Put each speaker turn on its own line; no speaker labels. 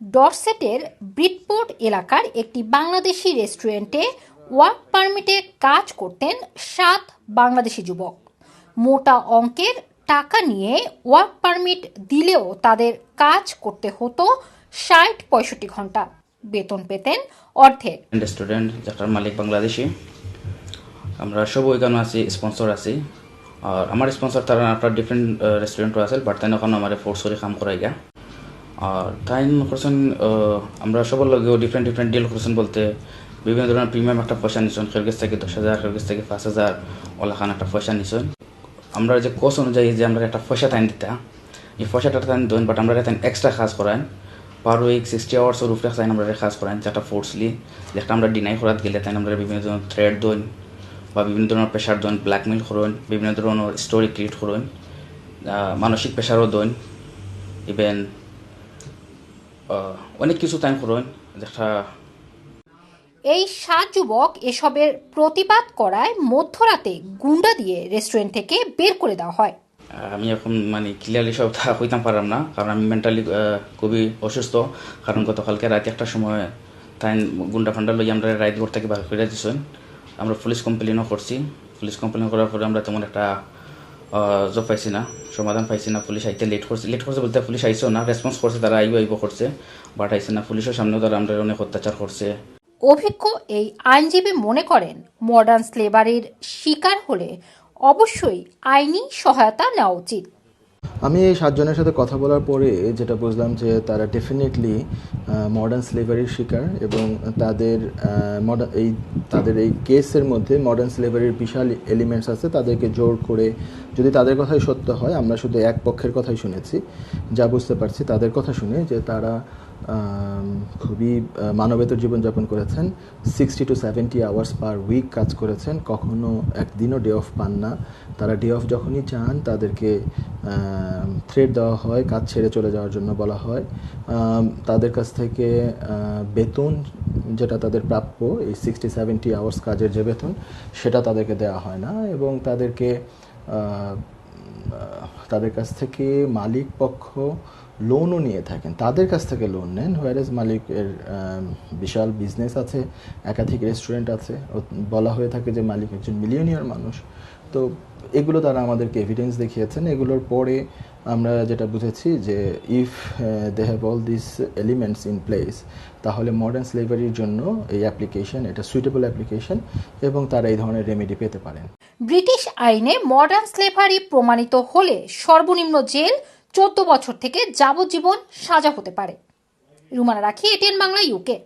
ডরসেটের ব্রিডপোর্ট এলাকার একটি বাংলাদেশি রেস্টুরেন্টে ওয়ার্ক পারমিটে কাজ করতেন 7 বাংলাদেশি যুবক। মোটা অঙ্কের টাকা নিয়ে ওয়ার্ক পারমিট দিলেও তাদের কাজ করতে হতো 60-65 ঘন্টা, বেতন পেতেন অর্ধেক।
রেস্টুরেন্ট যেটার মালিক বাংলাদেশি, আমরা সব ওইখানে আছি, স্পন্সর আছি। আর আমার স্পন্সর তারা একটা ডিফারেন্ট রেস্টুরেন্টও আছে, বাট তাই ওখানে আমার ফোর্স করে কাম করাই গা। আর তাই করছেন আমরা সবার লগেও ডিফারেন্ট ডিল করছেন, বলতে বিভিন্ন ধরনের প্রিমিয়াম একটা পয়সা নিচ্ছেন, কেউ কাছ থেকে 10,000, কেউ কাছ থেকে 5,000 ওলাখান একটা পয়সা নিচ্ছেন। আমরা যে কোর্স অনুযায়ী যে আমরা একটা পয়সা টাইম দিতা, এই পয়সাটা টাইম দেন, বাট আমরা একটা এক্সট্রা কাজ করান পার উইক 60 আওয়ার্সের উপরে তাই আমরা কাজ করান, যেটা ফোর্সলি যেটা আমরা ডিনাই করাত গেলে তাই আমরা বিভিন্ন ধরনের থ্রেড দেন বা বিভিন্ন ধরনের প্রেশার দেন, ব্ল্যাকমেল করুন, বিভিন্ন ধরনের স্টোরি ক্রিয়েট করুন, মানসিক প্রেশারও দেন, ইভেন অনেক কিছু টাইম করুন যেটা।
এই 7 যুবক এসবের প্রতিবাদ করায় মধ্যরাতে গুন্ডা দিয়ে রেস্টুরেন্ট থেকে বের করে দেওয়া হয়।
আমি এখন ক্লিয়ারলি সব হইতাম পারলাম না, কারণ আমি মেন্টালি খুবই অসুস্থ। কারণ গতকালকে রাতে একটা সময় তাই গুন্ডা ফান্ডা লই আমরা রাইড ঘর থেকে বার করে দিয়েছেন। আমরা পুলিশ কমপ্লেনও করছি। পুলিশ কমপ্লেন করার পরে আমরা তেমন একটা জব পাইছি না, সমাধান পাইছি না। পুলিশ আইতে লেট করছে বলতে পুলিশ আইসেও না, রেসপন্স করছে, তারা আইব করছে, বাট আইসে না। পুলিশের সামনেও তারা আমরা অনেক অত্যাচার করছে।
অভিজ্ঞ এই আইনজীবী মনে করেন, মডার্ন স্লেভারির শিকার হলে অবশ্যই আইনি সহায়তা নেওয়া উচিত।
আমি এই 7 জনের সাথে কথা বলার পরে যেটা বুঝলাম যে তারা ডেফিনেটলি মডার্ন স্লেভারির শিকার, এবং তাদের এই কেসের মধ্যে মডার্ন স্লেভারির বিশাল এলিমেন্টস আছে। তাদেরকে জোর করে, যদি তাদের কথাই সত্য হয়, আমরা শুধু এক পক্ষের কথাই শুনেছি, যা বুঝতে পারছি তাদের কথা শুনে, যে তারা খুবই মানবেতর জীবনযাপন করেছেন। 60 to 70 আওয়ার্স পার উইক কাজ করেছেন, কখনো একদিনও ডে অফ পান না। তারা ডে অফ যখনই চান তাদেরকে থ্রেট দেওয়া হয়, কাজ ছেড়ে চলে যাওয়ার জন্য বলা হয়। তাদের কাছ থেকে বেতন যেটা তাদের প্রাপ্য, এই 60-70 আওয়ার্স কাজের যে বেতন, সেটা তাদেরকে দেওয়া হয় না। এবং তাদের কাছ থেকে মালিক পক্ষ লোনও নিয়ে থাকেন, তাদের কাছ থেকে লোন নেন। হোয়ারেজ মালিকের বিশাল বিজনেস আছে, একাধিক রেস্টুরেন্ট আছে, বলা হয়ে থাকে যে মালিক একজন মিলিয়নিয়ার মানুষ। তো এগুলো তারা আমাদেরকে এভিডেন্স দেখিয়েছেন। এগুলোর পরে আমরা যেটা বুঝেছি যে if they have all this elements in place, তাহলে মডার্ন স্লেভারির জন্য এই অ্যাপ্লিকেশন এটা সুইটেবল অ্যাপ্লিকেশন, এবং তারা এই ধরনের রেমেডি পেতে পারেন।
ব্রিটিশ আইনে মডার্ন স্লেভারি প্রমাণিত হলে সর্বনিম্ন জেল 14 বছর থেকে যাবজ্জীবন সাজা হতে পারে। রুমানা রাখি, এটিএন বাংলা, ইউকে।